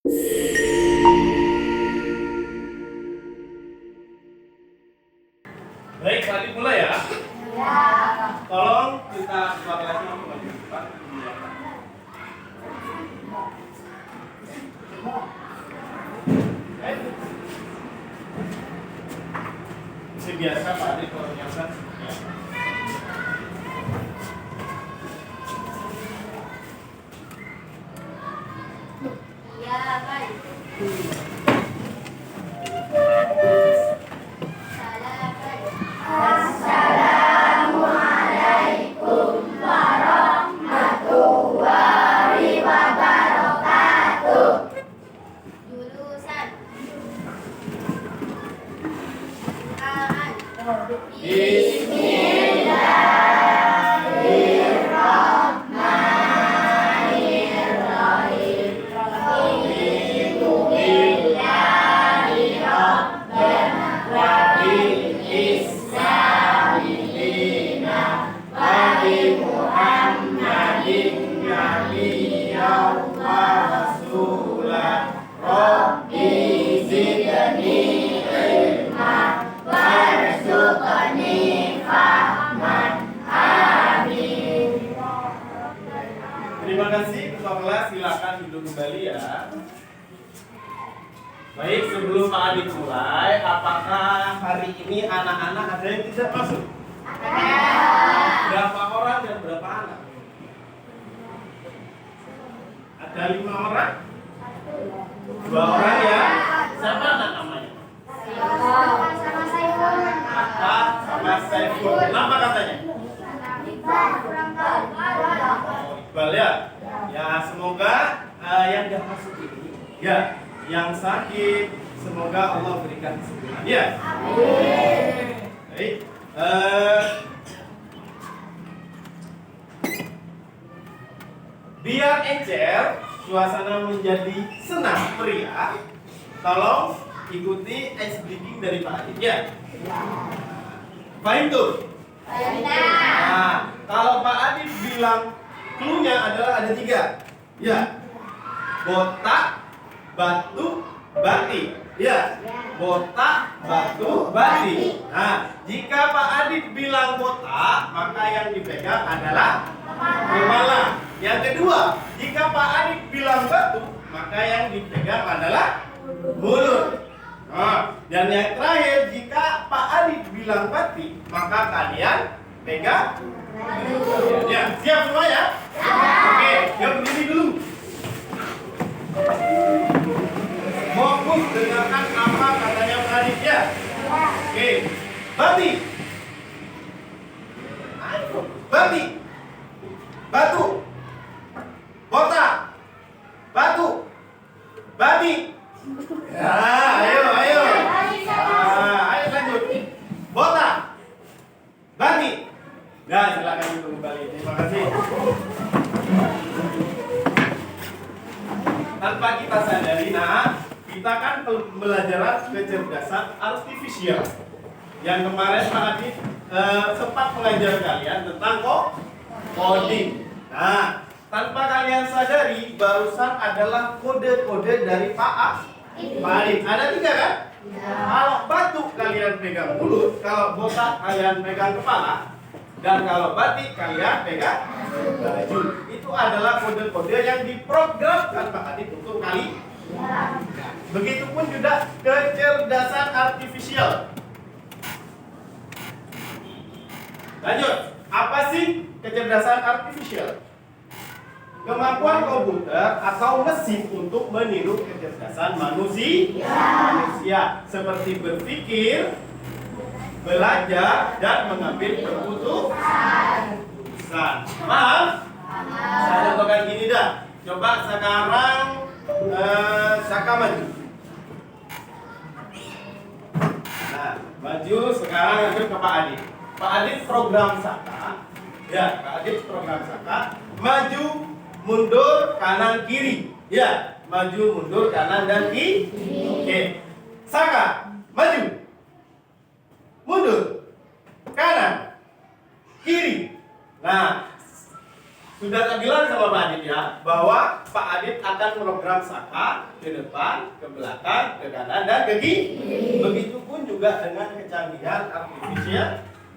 Baik, tadi mulai ya. Tolong kita buka kelasnya kembali cepat. Masih biasa Pak Adi kalau nyasar. Ya, baik. Assalamualaikum warahmatullahi wabarakatuh. Jurusan Al-An. Terima kasih ketua kelas, silakan duduk kembali ya. Baik, sebelum Pak Adi mulai, apakah hari ini anak-anak ada yang tidak masuk? Berapa orang dan berapa anak? Ada 5 orang? 2 orang ya? Siapa anak namanya? Sama Saiful. Apa sama Saiful? Kenapa katanya? Iqbal ya? Ya semoga yang tidak masuk ini ya, yang sakit semoga Allah berikan kesembuhan ya. Baik. Biar encer suasana menjadi senang meriah, tolong ikuti ice breaking dari Pak Adit ya. Fahim tuh? Nah, kalau Pak Adit bilang clue-nya adalah ada 3. Ya. Botak, batu, bati. Ya. Botak, batu, bati. Nah, jika Pak Adit bilang botak, maka yang dipegang adalah kepala. Yang kedua, jika Pak Adit bilang batu, maka yang dipegang adalah mulut. Nah, dan yang terakhir, jika Pak Adit bilang bati, maka kalian pegang. Ya, siap semua ya? Oke, yuk berdiri dulu. Fokus dengarkan apa katanya Pak Adit ya. Oke, bati. Bati. Batu. Botak. Batu. Bati. Ya, ayo. Ayo lanjut. Botak. Bati. Nah, silakan duduk kembali. Terima kasih. Tanpa kita sadari, kita kan pembelajaran kecerdasan artifisial. Yang kemarin Pak Adit sempat mengajar kalian tentang coding. Nah, tanpa kalian sadari, barusan adalah kode-kode dari Pak Adit. Ada 3 kan? Kalau batu kalian pegang mulut, kalau botak kalian pegang kepala, dan kalau batik kalian pegang baju. Itu adalah kode-kode yang diprogramkan Pak Adit untuk kali. Begitupun juga kecerdasan artifisial. Lanjut, apa sih kecerdasan artifisial? Kemampuan komputer atau mesin untuk meniru kecerdasan manusia, seperti berpikir, belajar, dan mengambil keputusan. Paham? Saya contohkan gini dah. Coba sekarang Saka maju. Nah, maju sekarang lanjut ke Pak Adit. Pak Adit program Saka. Ya, Pak Adit program Saka. Maju, mundur, kanan, kiri. Ya, maju, mundur, kanan, dan kiri. Oke. Saka, maju. Mundur. Kanan. Kiri. Nah, Sudah tak bilang sama Pak Adit ya, bahwa Pak Adit akan program Saka ke depan, ke belakang, ke kanan, dan ke kiri. Begitupun juga dengan kecanggihan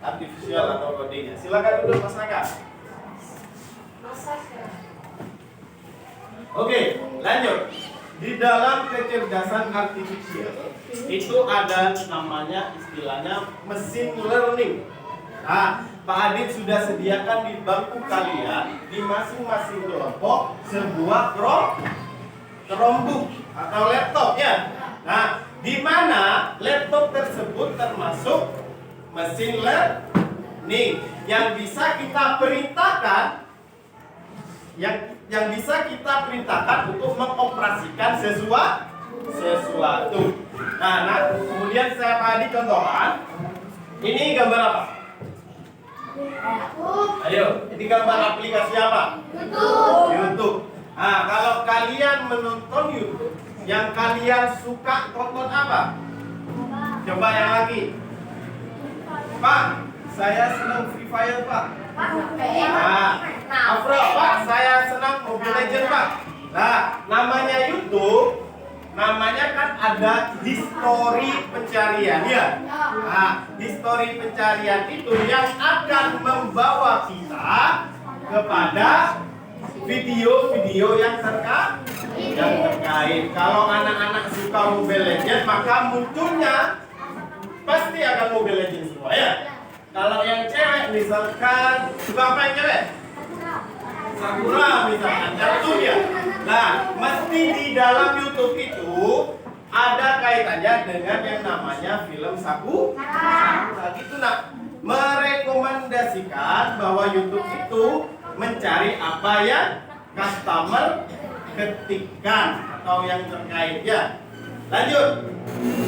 artifisial atau codingnya. Silakan duduk Mas Saka. Oke, lanjut. Di dalam kecerdasan artifisial itu ada namanya istilahnya mesin learning. Nah, Pak Adit sudah sediakan di bangku kalian di masing-masing kelompok sebuah Chromebook atau laptop ya. Nah, di mana laptop tersebut termasuk mesin learning yang bisa kita perintahkan yang bisa kita perintahkan untuk mengoperasikan sesuatu. Nah, kemudian saya Pak Adit contohkan. Ini gambar apa? Ayo, ini gambar aplikasi apa? YouTube. Nah, kalau kalian menonton YouTube, yang kalian suka tonton apa? Coba yang lagi. Pak, saya senang Free Fire, Pak. Afro, Pak, saya senang Mobile Legends, Pak. Nah, namanya YouTube, namanya kan ada history pencarian ya. Nah, history pencarian itu yang akan membawa kita kepada video-video yang terkait. Kalau anak-anak suka Mobile Legends, maka munculnya pasti akan Mobile Legends semua ya. Kalau yang cewek misalkan suka apa yang cewek? Sakura misalkan, cartoon ya. Nah, mesti di dalam YouTube itu ada kaitannya dengan yang namanya film Sakura. Itu nak merekomendasikan bahwa YouTube itu mencari apa yang customer ketikkan atau yang terkait ya. Lanjut.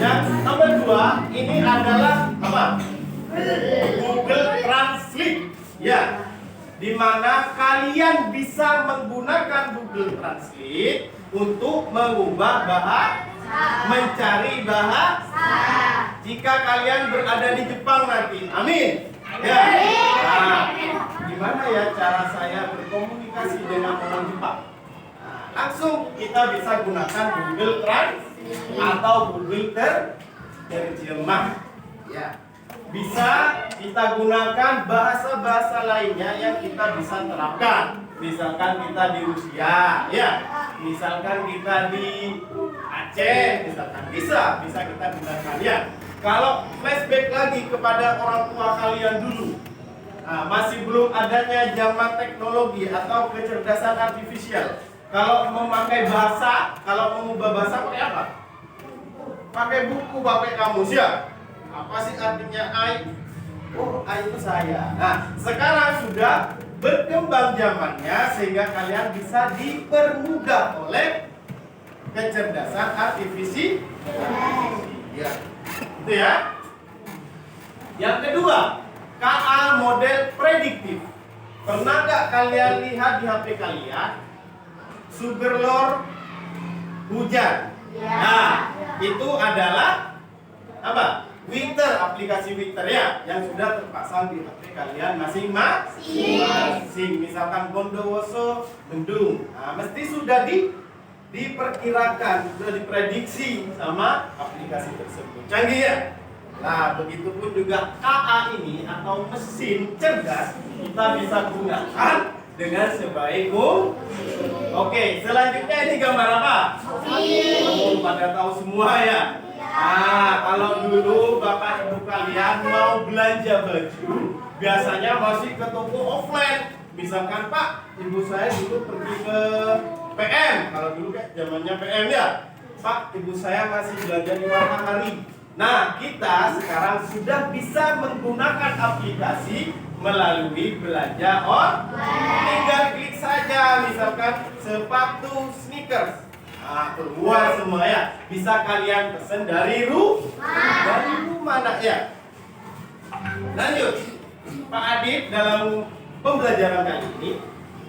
Yang nomor 2 ini adalah apa? Google Translate ya, di mana kalian bisa menggunakan Google Translate untuk mengubah bahasa, mencari bahasa jika kalian berada di Jepang nanti. Amin ya. Nah, gimana ya cara saya berkomunikasi dengan orang Jepang? Nah, langsung kita bisa gunakan Google Translate atau Google terjemah ya. Bisa kita gunakan bahasa-bahasa lainnya yang kita bisa terapkan. Misalkan kita di Rusia, ya. Misalkan kita di Aceh, misalkan bisa kita gunakan ya. Kalau flashback lagi kepada orang tua kalian dulu, nah, masih belum adanya zaman teknologi atau kecerdasan artifisial. Kalau memakai bahasa, kalau mengubah bahasa pakai apa? Pakai buku, pakai kamus ya. Apa sih artinya I? Oh, I itu saya. Nah, sekarang sudah berkembang zamannya sehingga kalian bisa dipermudah oleh kecerdasan artifisial. Ya. Itu ya. Yang kedua, KA model prediktif. Pernah nggak kalian lihat di HP kalian Sugarlord hujan? Nah, itu adalah apa? Winter, aplikasi winter ya, yang sudah terpasang di HP kalian masing-masing. Misalkan Bondowoso mendung, nah, mesti sudah diperkirakan, sudah diprediksi sama aplikasi tersebut. Canggih ya. Nah, begitupun juga KA ini atau mesin cerdas kita bisa gunakan dengan sebaik mungkin. Oke, selanjutnya ini gambar apa? Pada tahu semua ya. Nah, kalau dulu bapak ibu kalian mau belanja baju, biasanya masih ke toko offline. Misalkan Pak, ibu saya dulu pergi ke PM. Kalau dulu kan zamannya PM ya. Pak, ibu saya masih belanja di Matahari. Nah, kita sekarang sudah bisa menggunakan aplikasi melalui belanja online. Tinggal klik saja, misalkan sepatu sneakers. Nah, keluar semua ya. Bisa kalian pesan dari rumah nak ya. Lanjut. Pak Adit dalam pembelajaran kali ini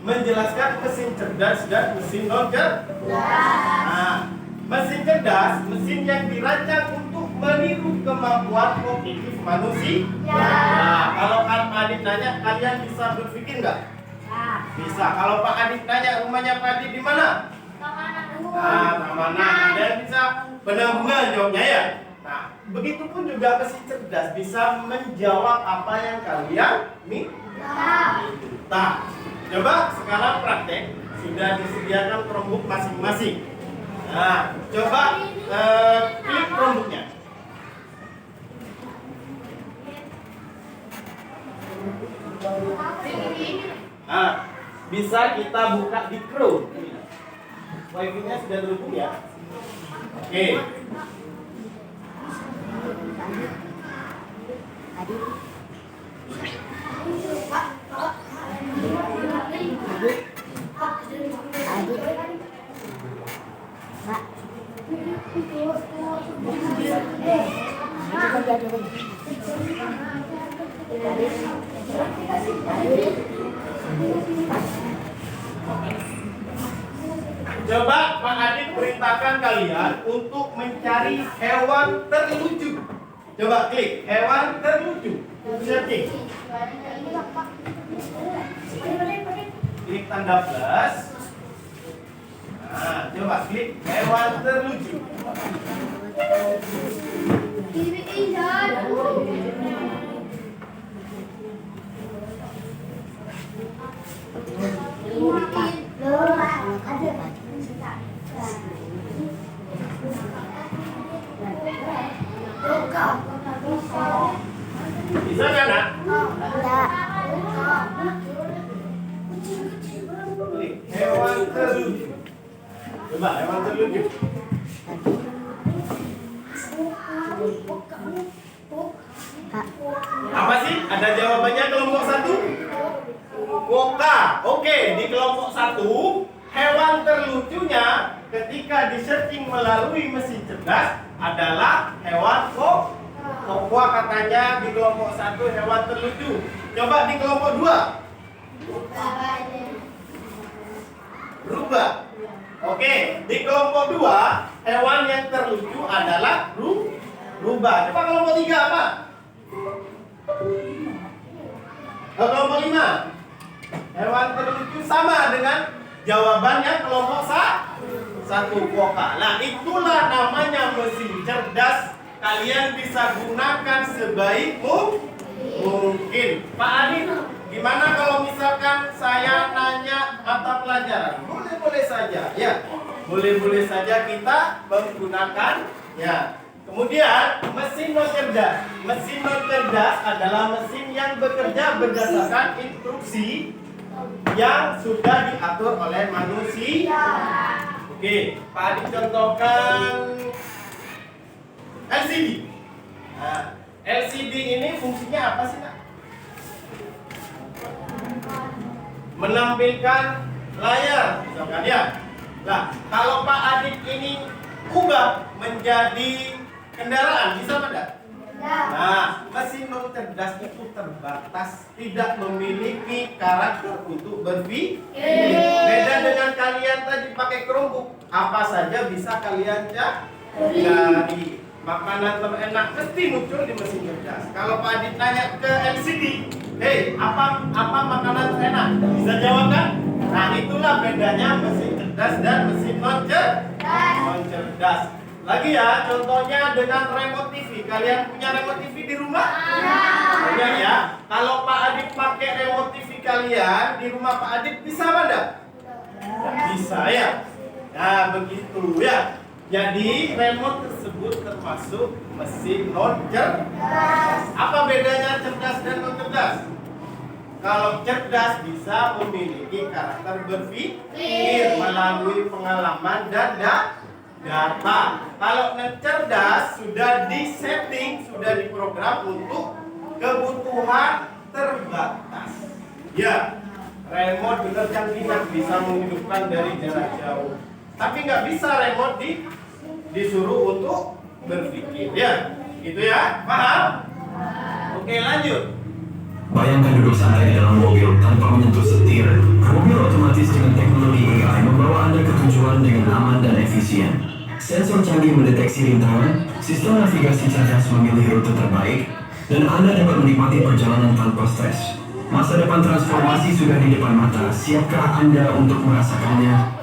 menjelaskan mesin cerdas dan mesin non cerdas. Nah, mesin cerdas, mesin yang dirancang untuk meniru kemampuan kognitif manusia. Nah, kalau Pak Adit nanya, kalian bisa berpikir nggak? Bisa. Kalau Pak Adit tanya rumahnya Pak Adit di mana? Tamanan. Ada yang bisa penanggungan jawabnya ya. Nah, begitupun juga mesin cerdas bisa menjawab apa yang kalian minta. Coba sekarang praktek. Sudah disediakan Chromebook masing-masing. Nah, coba klik Chromebooknya. Nah, bisa kita buka di Chrome. Wifi-nya sudah terhubung ya. Oke. Coba Pak Adit perintahkan kalian untuk mencari hewan terlucu. Coba klik hewan terlucu. Searching. Klik tanda plus. Nah, coba klik hewan terlucu. Bisa kan, Nak? Klik hewan terlucu. Coba hewan terlucu. Apa sih? Ada jawabannya kelompok 1? Koka. Oke, di kelompok 1 hewan terlucunya ketika di searching melalui mesin cerdas adalah hewan kokoa katanya di kelompok 1 hewan terlucu. Coba di kelompok 2. Rubah. Oke, di kelompok 2 hewan yang terlucu adalah rubah. Coba kelompok 3 apa? Kelompok 5. Hewan terlucu sama dengan jawabannya kelompok 1 koka. Nah, itulah namanya mesin cerdas. Kalian bisa gunakan sebaik mungkin. Pak Adit, gimana kalau misalkan saya nanya mata pelajaran? Boleh-boleh saja, ya. Boleh-boleh saja kita menggunakan, ya. Kemudian mesin non cerdas. Mesin non cerdas adalah mesin yang bekerja berdasarkan instruksi yang sudah diatur oleh manusia. Oke, Pak Adit contohkan LCD. Nah, LCD ini fungsinya apa sih, Nak? Menampilkan layar, misalkan ya. Nah, kalau Pak Adit ini ubah menjadi kendaraan, bisa tidak? Nah, mesin non cerdas itu terbatas, tidak memiliki karakter untuk berpikir. Beda dengan kalian tadi pakai Chromebook, apa saja bisa kalian cari. Makanan terenak mesti muncul di mesin cerdas. Kalau Pak Adit nanya ke LCD, hei, apa makanan terenak? Bisa jawab kan? Nah, itulah bedanya mesin cerdas dan mesin non cerdas. Lagi ya, contohnya dengan remote TV. Kalian punya remote TV di rumah? Punya ya. Kalau Pak Adit pakai remote TV kalian di rumah Pak Adit bisa apa? Bisa ya. Nah, begitu ya. Jadi remote tersebut termasuk mesin non cerdas. Apa bedanya cerdas dan non cerdas? Kalau cerdas bisa memiliki karakter berpikir melalui pengalaman dan data. Kalau non cerdas sudah disetting, sudah diprogram untuk kebutuhan terbatas. Ya, remote benar canggih bisa menghidupkan dari jarak jauh. Tapi nggak bisa remote disuruh untuk berpikir, ya, gitu ya, paham? Oke, lanjut. Bayangkan duduk santai di dalam mobil tanpa menyentuh setir. Mobil otomatis dengan teknologi AI membawa Anda ke tujuan dengan aman dan efisien. Sensor canggih mendeteksi rintangan, sistem navigasi cerdas memilih rute terbaik, dan Anda dapat menikmati perjalanan tanpa stres. Masa depan transformasi sudah di depan mata. Siapkah Anda untuk merasakannya?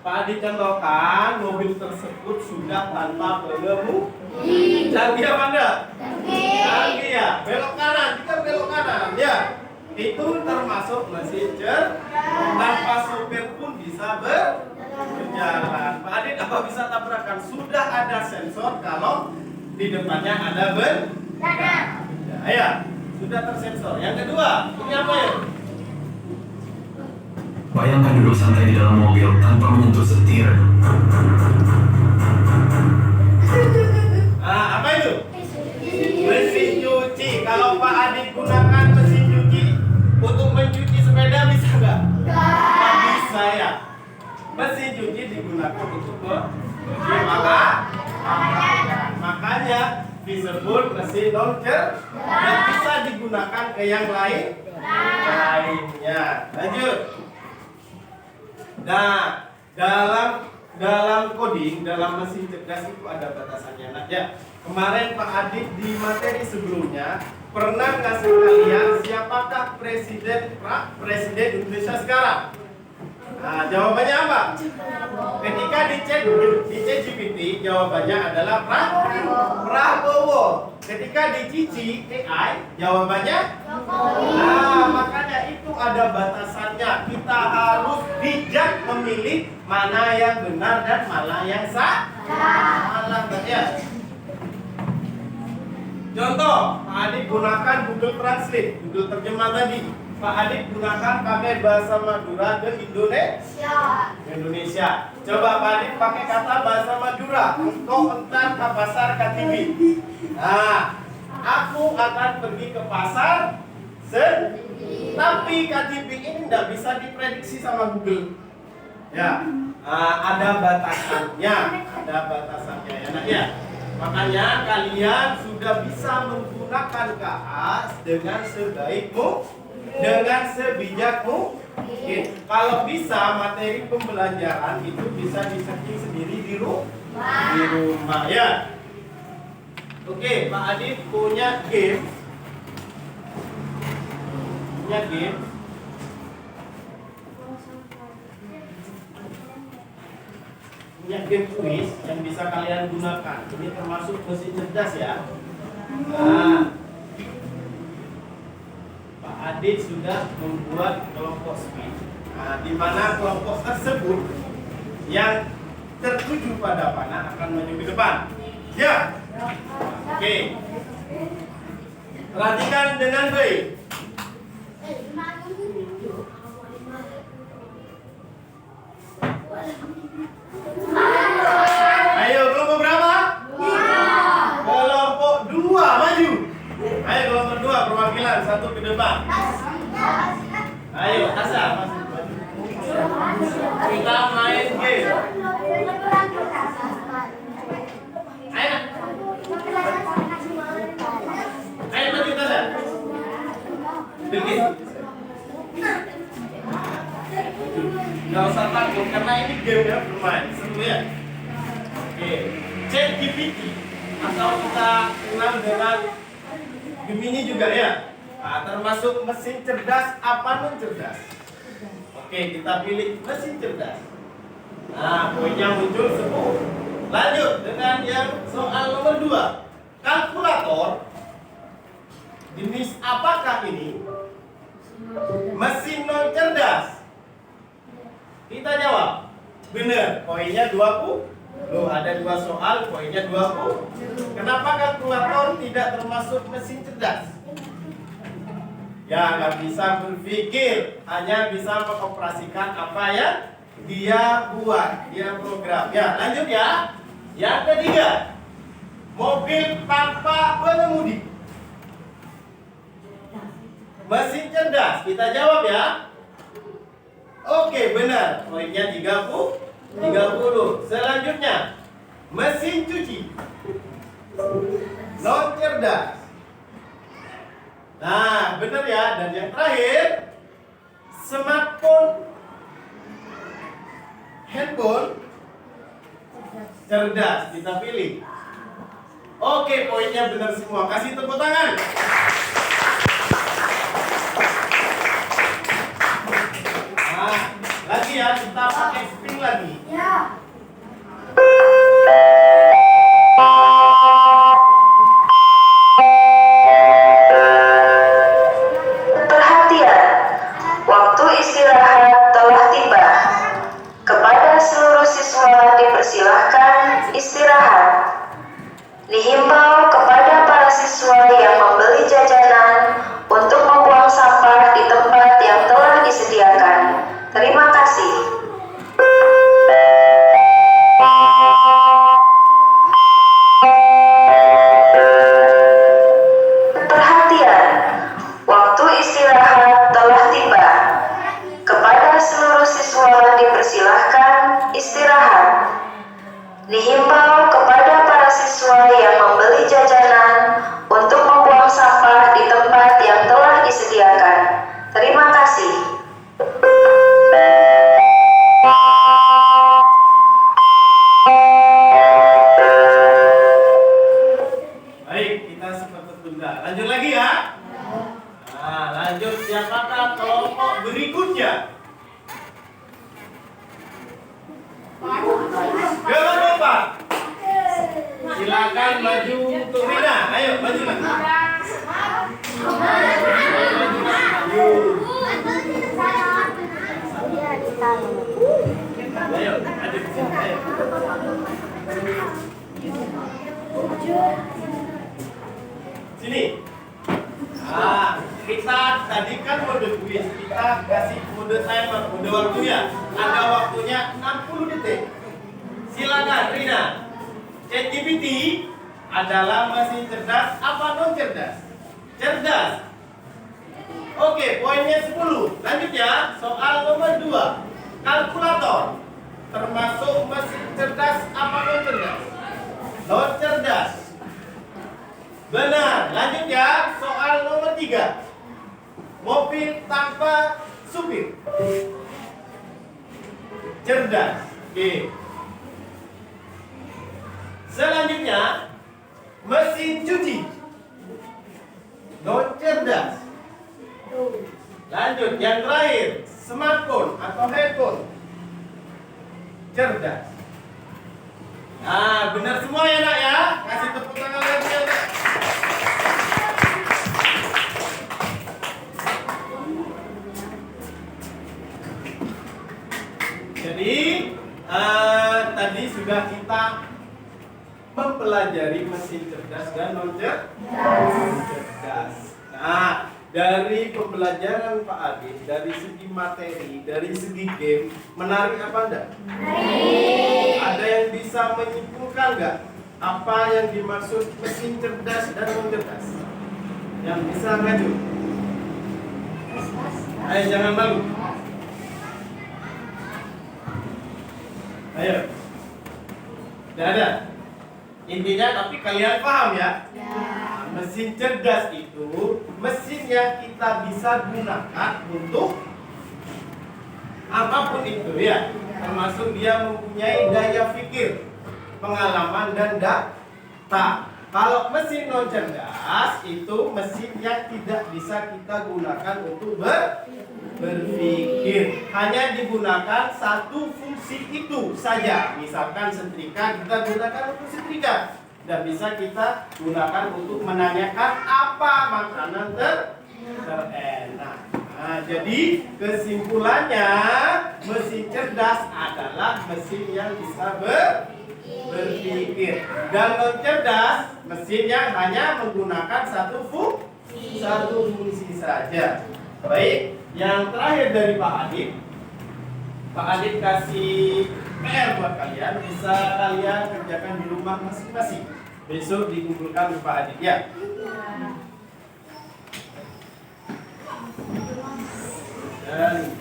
Pak Adi contohkan mobil tersebut sudah tanpa pengemudi. Canggih apa enggak? Canggih ya. Belok kanan, kita belok kanan ya. Itu termasuk mesin tanpa sopir pun bisa berjalan. Pak Adit apa bisa tabrakan? Sudah ada sensor kalau di depannya ada ya, sudah tersensor. Yang kedua, ini apa ya? Bayangkan duduk santai di dalam mobil tanpa menyentuh setir. Apa itu? Mesin cuci. Kalau Pak Adit gunakan mesin cuci untuk mencuci sepeda bisa nggak? Nggak bisa ya. Mesin cuci digunakan untuk mencuci makanya disebut mesin non-cerdas dan bisa digunakan ke yang lainnya. Lanjut. Nah, dalam coding, dalam mesin cerdas itu ada batasannya. Nah, ya, kemarin Pak Adit di materi sebelumnya pernah ngasih kalian siapakah presiden Indonesia sekarang? Nah, jawabannya apa? Ketika dicek di ChatGPT, jawabannya adalah Prabowo. Ketika di Cici AI, jawabannya Nah, makanya itu ada batasannya. Kita harus bijak memilih mana yang benar dan mana yang salah. Ya. Contoh, Pak Adit gunakan Google Translate, Google terjemah tadi. Pak Adit gunakan pakai bahasa Madura ke Indonesia. Coba Pak Adit pakai kata bahasa Madura. Engkau entar ke pasar Katibi. Nah, aku akan pergi ke pasar tapi Katibi ini tidak bisa diprediksi sama Google. Ya, ada batasannya, ya. Nah, ya. Makanya kalian sudah bisa menggunakan KA dengan dengan sebijak mungkin. Kalau bisa materi pembelajaran itu bisa di-setting sendiri di rumah ya. Oke, Pak Adit punya game. Punya game quiz yang bisa kalian gunakan. Ini termasuk mesin cerdas ya. Nah, Pak Adit sudah membuat kelompok speed. Nah, di mana kelompok tersebut yang tertuju pada panah akan maju ke depan. Ya. Oke. Perhatikan dengan baik. Ayo, kelompok berapa? 2. Kelompok 2 maju. Ayo kelompok 2 perwakilan satu ke depan. Ayo, Asa masuk maju. Kita main game. Ayo. Ayo maju Asa. Dikit. Gak usah takut karena ini game ya, bermain seru ya. Oke, ChatGPT atau kita kenal dengan Gemini juga ya. Nah, termasuk mesin cerdas apa non cerdas. Oke, kita pilih mesin cerdas. Nah, poinnya muncul 10. Lanjut dengan yang soal nomor 2. Kalkulator jenis apakah ini? Mesin non cerdas. Kita jawab benar, poinnya 20. Loh, ada 2 soal, poinnya 20. Kenapa kalkulator tidak termasuk mesin cerdas? Ya, nggak bisa berpikir, hanya bisa mengoperasikan apa yang dia buat, dia program. Ya, lanjut ya. Yang ketiga, mobil tanpa pengemudi. Mesin cerdas, kita jawab ya. Oke, benar. Poinnya 30. Selanjutnya, mesin cuci non cerdas. Nah, benar ya. Dan yang terakhir, smartphone handphone cerdas. Kita pilih. Oke, poinnya benar semua. Kasih tepuk tangan. dipersilahkan istirahat. Dihimbau kepada para siswa yang membeli jajanan untuk membuang sampah di tempat yang telah disediakan. Terima kasih. Perhatian, waktu istirahat telah tiba. Kepada seluruh siswa dipersilahkan istirahat. Dihimbau kepada para siswa yang membeli jajanan untuk membuang sampah di tempat yang telah disediakan. Terima kasih. Baik, kita sempat tertunda. Lanjut lagi ya. Nah, lanjut siapakah kelompok berikutnya? Kelompok 4. Silakan maju untuk Rina. Ayo maju lagi. Maju. Ayo, maju ke sini. Ayo. Sini. Nah, kita tadi kan mode kuis, kita kasih mode timer, mode waktunya. Ada waktunya 60 detik. Silakan Rina. ChatGPT adalah mesin cerdas apa non cerdas? Cerdas. Oke, poinnya 10. Lanjut ya. Soal nomor 2. Kalkulator termasuk mesin cerdas apa non cerdas? Non cerdas. Benar. Lanjut ya. Soal nomor 3. Mobil tanpa supir. Cerdas. Oke. Selanjutnya, mesin cuci. Non cerdas. Lanjut, yang terakhir, smartphone atau handphone. Cerdas. Nah, benar semua ya nak ya. Kasih tepuk tangan lagi ya nak. Jadi, tadi sudah kita mempelajari mesin cerdas dan non cerdas. Nah, dari pembelajaran Pak Adit, dari segi materi, dari segi game, menarik apa enggak? Ada yang bisa menyimpulkan enggak apa yang dimaksud mesin cerdas dan non cerdas? Yang bisa maju? Ayo jangan malu. Ayo. Tidak ada. Intinya tapi kalian paham ya? Mesin cerdas itu mesin yang kita bisa gunakan untuk apapun itu ya. Termasuk dia mempunyai daya pikir, pengalaman dan data. Kalau mesin non cerdas itu mesin yang tidak bisa kita gunakan untuk berpikir. Hanya digunakan satu fungsi itu saja. Misalkan setrika kita gunakan untuk setrika. Dan bisa kita gunakan untuk menanyakan apa makanan terenak. Nah, jadi kesimpulannya mesin cerdas adalah mesin yang bisa berpikir. Dan non cerdas mesin yang hanya menggunakan satu fungsi saja. Baik, yang terakhir dari Pak Adit. Pak Adit kasih PR buat kalian, bisa kalian kerjakan di rumah masing-masing. Besok dikumpulkan di Pak Adit ya. Dan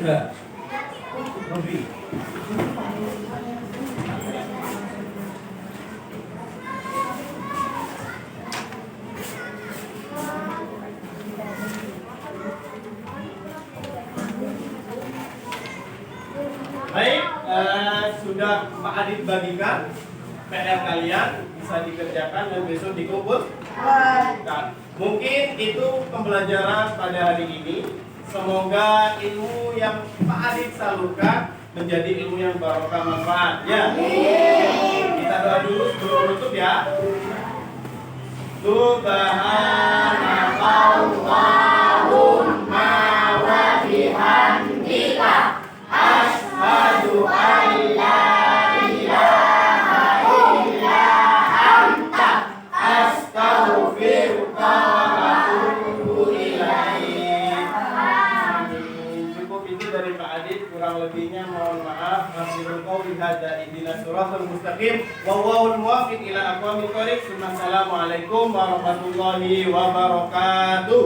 ya, Robi. Baik, sudah Pak Adit bagikan PR kalian, bisa dikerjakan dan besok dikumpulkan. Mungkin itu pembelajaran pada hari ini. Semoga ilmu yang Pak Adit salurkan menjadi ilmu yang barokah manfaat. Ya. Kita doa dulu sebelum menutup ya. Subhanallahumma wa bihamdika asyhadu an la ilaha illa anta astaghfiruka wa atubu ilaik. Cukup itu dari Pak Adit, kurang lebihnya mohon maaf. Masihul qauli hadza ihdinas siratal mustaqim wallahul muwaffiq ila aqwamit thoriq. Assalamualaikum warahmatullahi wabarakatuh.